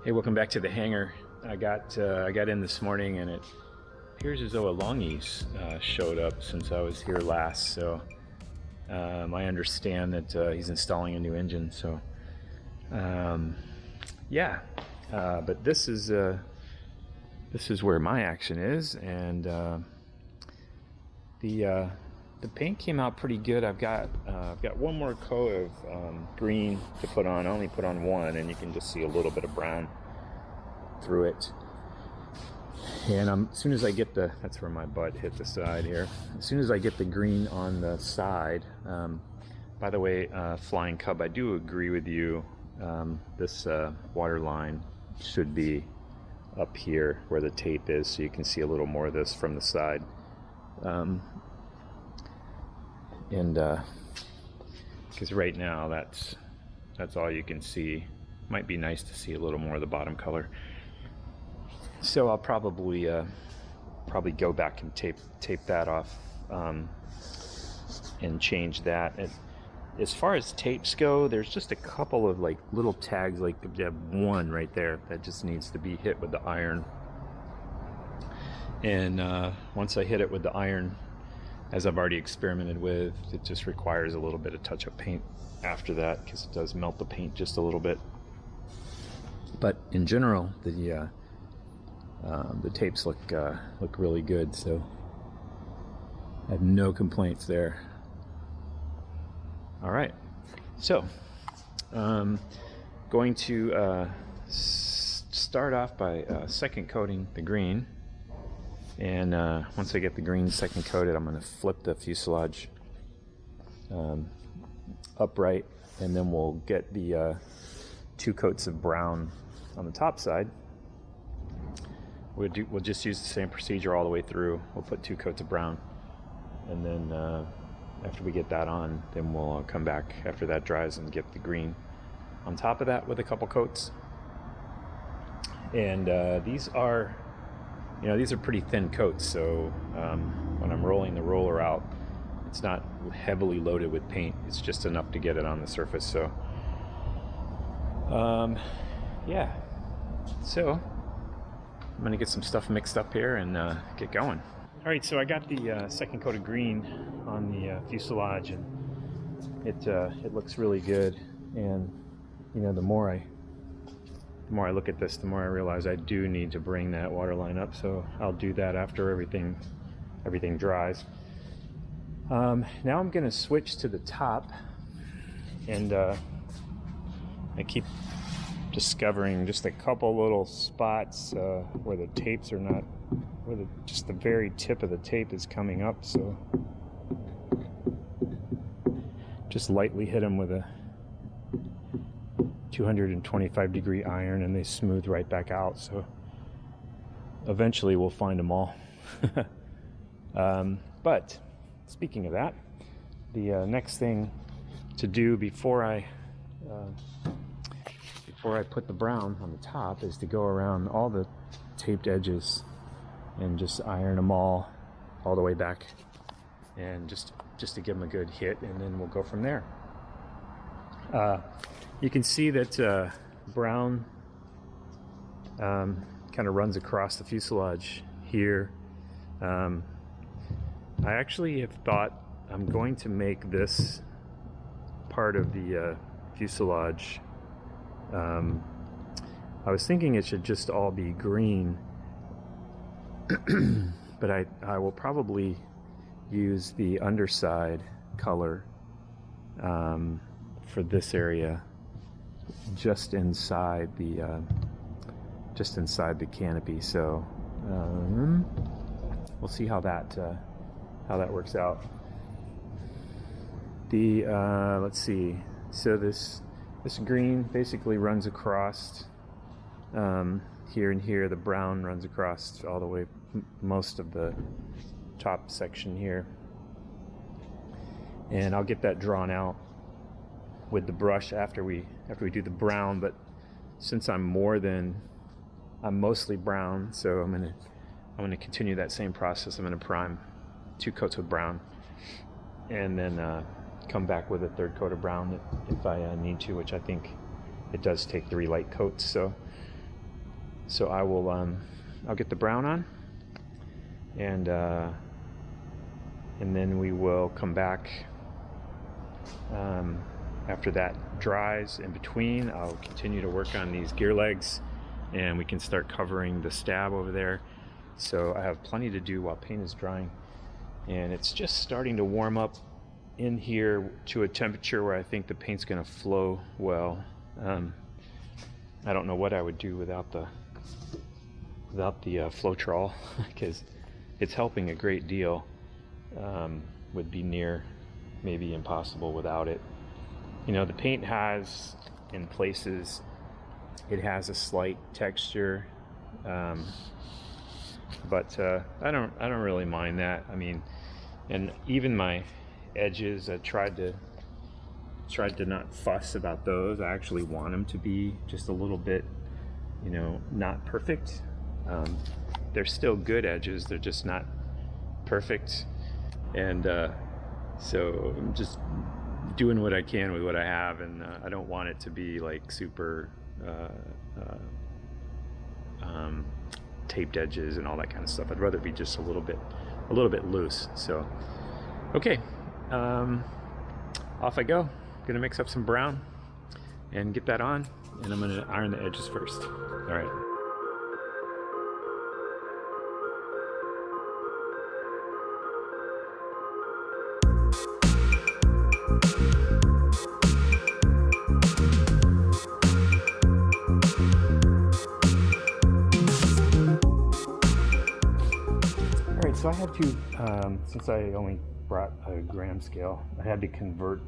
Hey, welcome back to the hangar. I got in this morning, and it appears as though a longies showed up since I was here last. So I understand that he's installing a new engine. So yeah, but this is where my action is, and the paint came out pretty good. I've got one more coat of green to put on. I only put on one, and you can just see a little bit of brown through it. And as soon as I get that's where my butt hit the side here. As soon as I get the green on the side, by the way, Flying Cub, I do agree with you. This water line should be up here where the tape is, so you can see a little more of this from the side. Because right now that's all you can see. Might be nice to see a little more of the bottom color. So I'll probably go back and tape that off and change that. As far as tapes go, there's just a couple of like little tags, like you have one right there that just needs to be hit with the iron. And once I hit it with the iron, as I've already experimented with, it just requires a little bit of touch-up paint after that, because it does melt the paint just a little bit. But in general, the tapes look really good, so I have no complaints there. All right, so going to start off by second coating the green. And once I get the green second coated, I'm going to flip the fuselage upright, and then we'll get the 2 coats of brown on the top side. We'll just use the same procedure all the way through. We'll put 2 coats of brown, and then after we get that on, then we'll come back after that dries and get the green on top of that with a couple coats. And these are pretty thin coats, so when I'm rolling the roller out, it's not heavily loaded with paint. It's just enough to get it on the surface. So yeah, so I'm gonna get some stuff mixed up here and get going. All right, so I got the second coat of green on the fuselage, and it looks really good. And the more I look at this, the more I realize I do need to bring that water line up. So I'll do that after everything dries. Now I'm gonna switch to the top, and I keep discovering just a couple little spots where the tapes are not, where just the very tip of the tape is coming up. So just lightly hit them with a 225-degree iron, and they smooth right back out. So eventually we'll find them all. But speaking of that, the next thing to do before I put the brown on the top is to go around all the taped edges and just iron them all the way back, and just to give them a good hit, and then we'll go from there. You can see that brown kind of runs across the fuselage here. I actually have thought I'm going to make this part of the fuselage. I was thinking it should just all be green, but I will probably use the underside color for this area, just inside the canopy. So we'll see how that works out. Let's see. So this green basically runs across here and here. The brown runs across all the way, most of the top section here, and I'll get that drawn out with the brush after we do the brown. But since I'm mostly brown, so I'm gonna continue that same process. I'm gonna prime 2 coats with brown, and then come back with a 3rd coat of brown if I need to, which I think it does take 3 light coats. So So I will I'll get the brown on, and then we will come back after that dries. In between, I'll continue to work on these gear legs, and we can start covering the stab over there. So I have plenty to do while paint is drying, and it's just starting to warm up in here to a temperature where I think the paint's going to flow well. I don't know what I would do without the Floetrol, because it's helping a great deal. Would be near maybe impossible without it. You know, the paint has, in places, it has a slight texture, but I don't really mind that. I mean, and even my edges, I tried to not fuss about those. I actually want them to be just a little bit, you know, not perfect. They're still good edges, they're just not perfect. And so I'm just doing what I can with what I have, and I don't want it to be like super taped edges and all that kind of stuff. I'd rather be just a little bit loose. So okay, off I go. Gonna mix up some brown and get that on, and I'm gonna iron the edges first. All right. So I had to, since I only brought a gram scale, I had to convert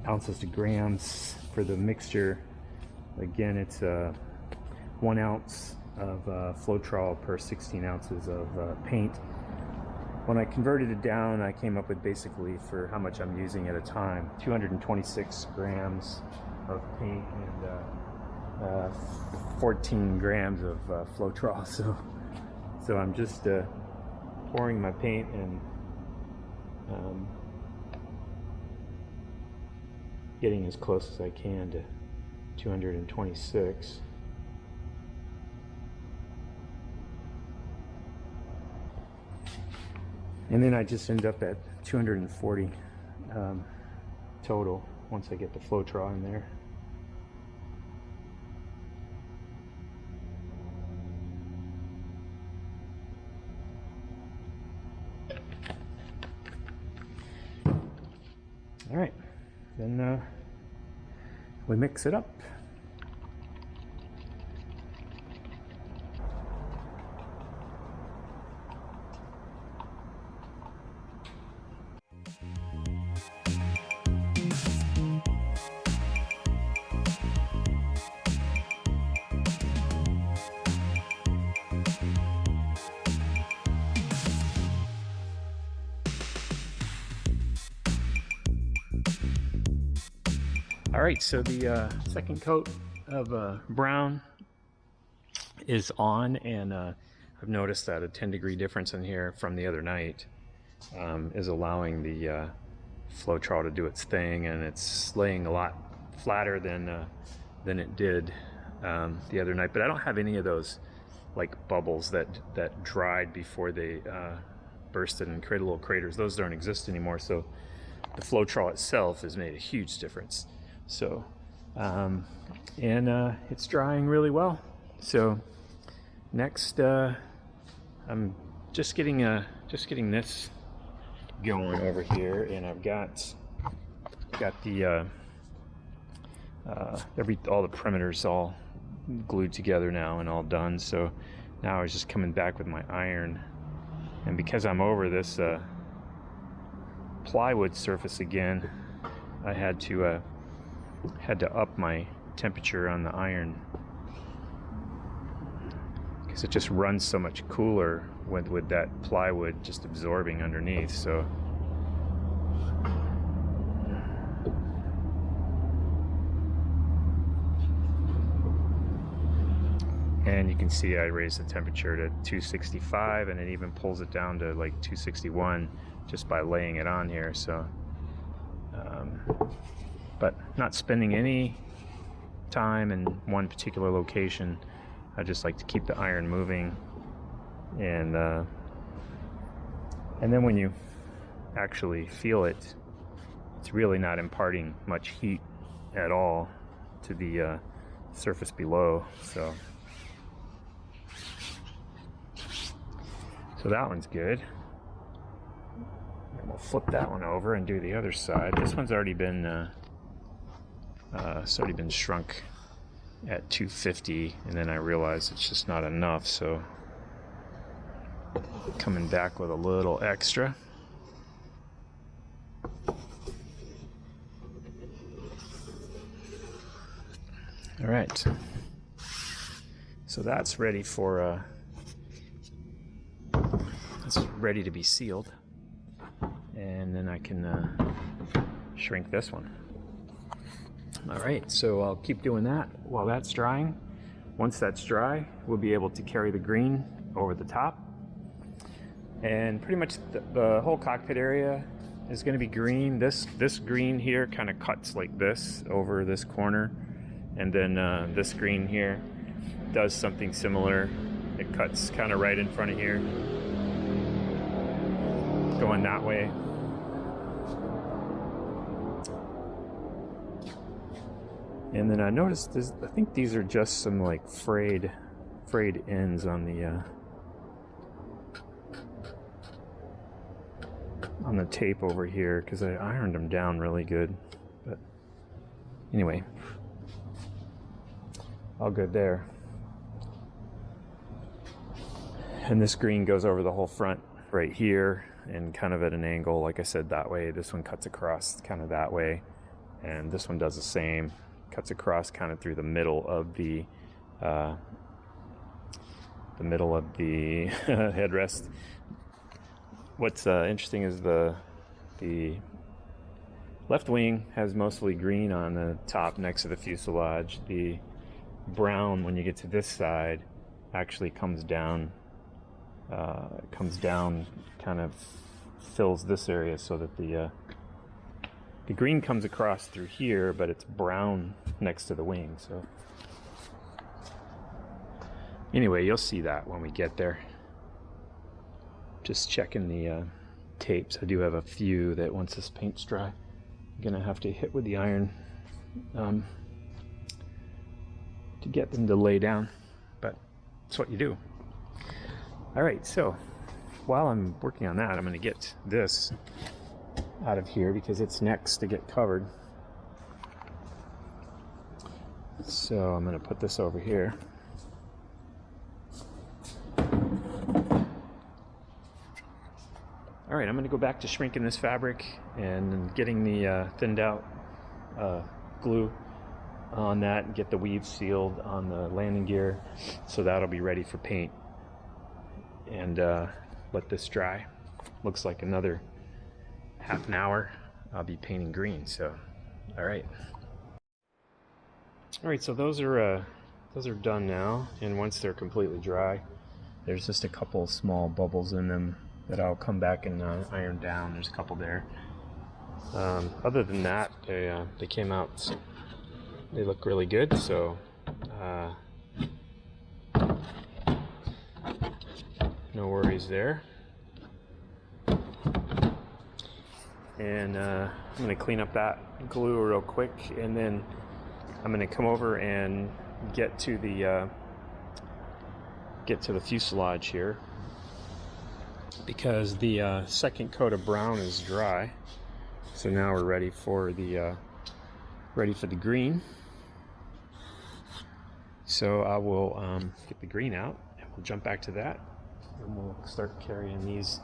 ounces to grams for the mixture. Again, it's 1 ounce of Floetrol per 16 ounces of paint. When I converted it down, I came up with basically, for how much I'm using at a time, 226 grams of paint and 14 grams of Floetrol. So I'm just pouring my paint and getting as close as I can to 226. And then I just end up at 240 total once I get the Floetrol in there. All right, then we mix it up. All right, so the second coat of brown is on, and I've noticed that a 10-degree difference in here from the other night is allowing the Floetrol to do its thing, and it's laying a lot flatter than it did the other night. But I don't have any of those like bubbles that dried before they bursted and created little craters. Those don't exist anymore. So the Floetrol itself has made a huge difference. So, it's drying really well. So next, I'm just getting this going over here, and I've got the all the perimeters all glued together now and all done. So now I was just coming back with my iron, and because I'm over this plywood surface again, I had to up my temperature on the iron because it just runs so much cooler with that plywood just absorbing underneath. So and you can see I raised the temperature to 265, and it even pulls it down to like 261 just by laying it on here. So but not spending any time in one particular location. I just like to keep the iron moving, and then when you actually feel it, it's really not imparting much heat at all to the surface below. So that one's good. And we'll flip that one over and do the other side. This one's already been shrunk at 250, and then I realized it's just not enough, so coming back with a little extra. All right, so that's ready for it's ready to be sealed, and then I can shrink this one. All right, so I'll keep doing that while that's drying. Once that's dry, we'll be able to carry the green over the top, and pretty much the whole cockpit area is going to be green. This green here kind of cuts like this over this corner, and then this green here does something similar. It cuts kind of right in front of here, going that way. And then I noticed this, I think these are just some like frayed ends on the tape over here, because I ironed them down really good. But anyway, all good there. And this green goes over the whole front right here, and kind of at an angle, like I said, that way. This one cuts across kind of that way, and this one does the same. Cuts across kind of through the middle of the headrest. What's interesting is the left wing has mostly green on the top next to the fuselage. The brown, when you get to this side, actually comes down, kind of fills this area, so that the green comes across through here, but it's brown next to the wing. So anyway, you'll see that when we get there. Just checking the tapes. I do have a few that once this paint's dry, I'm gonna have to hit with the iron to get them to lay down, but it's what you do. All right, so while I'm working on that, I'm gonna get this out of here because it's next to get covered. So I'm going to put this over here. All right, I'm going to go back to shrinking this fabric and getting the thinned out glue on that, and get the weave sealed on the landing gear, so that'll be ready for paint, and let this dry. Looks like another half an hour I'll be painting green. So all right, so those are done now, and once they're completely dry, there's just a couple small bubbles in them that I'll come back and iron down. There's a couple there. Other than that, they came out, they look really good, so no worries there. And I'm going to clean up that glue real quick, and then I'm going to come over and get to the fuselage here, because the second coat of brown is dry. So now we're ready for the green. So I will get the green out, and we'll jump back to that, and we'll start carrying these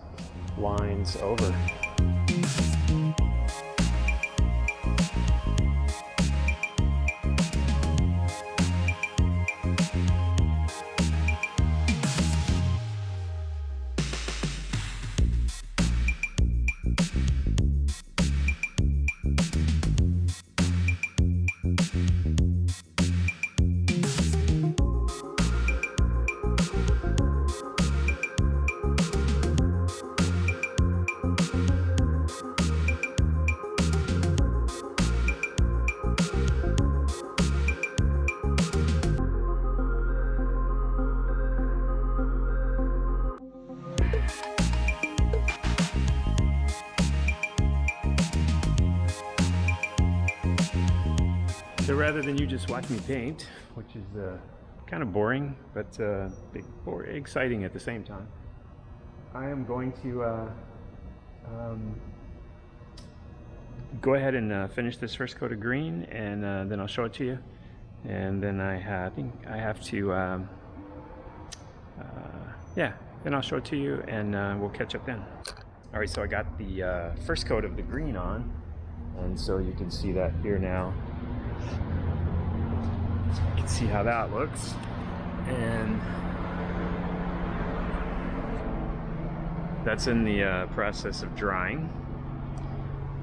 lines over. So rather than you just watch me paint, which is kind of boring, but exciting at the same time, I am going to go ahead and finish this first coat of green, and then I'll show it to you. And then I think I have to, yeah, then I'll show it to you, and we'll catch up then. All right, so I got the first coat of the green on, and so you can see that here now. You can see how that looks, and that's in the process of drying.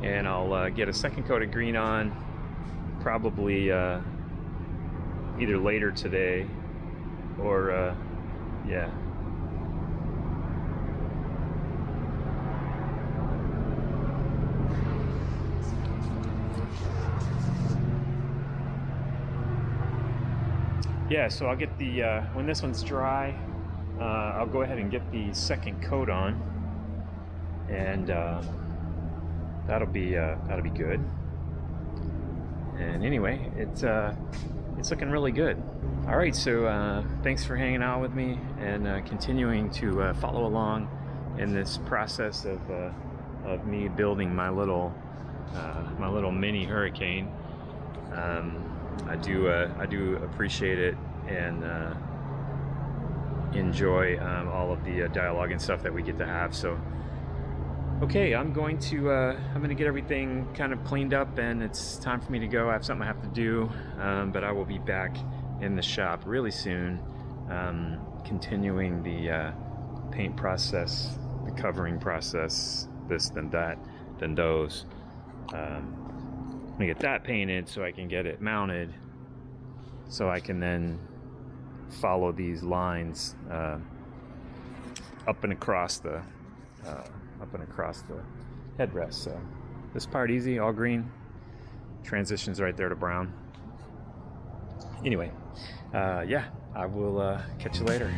And I'll get a second coat of green on, probably either later today or yeah. Yeah, so I'll get the, when this one's dry, I'll go ahead and get the second coat on, and that'll be good. And anyway, it's looking really good. All right, so thanks for hanging out with me and continuing to follow along in this process of me building my little mini hurricane. I do appreciate it, and enjoy all of the dialogue and stuff that we get to have. So, okay, I'm going to get everything kind of cleaned up, and it's time for me to go. I have something I have to do, but I will be back in the shop really soon, continuing the paint process, the covering process, this, then that, then those. I'm gonna get that painted so I can get it mounted, so I can then follow these lines up and across the headrest. So this part easy, all green. Transitions right there to brown. Anyway, yeah, I will catch you later.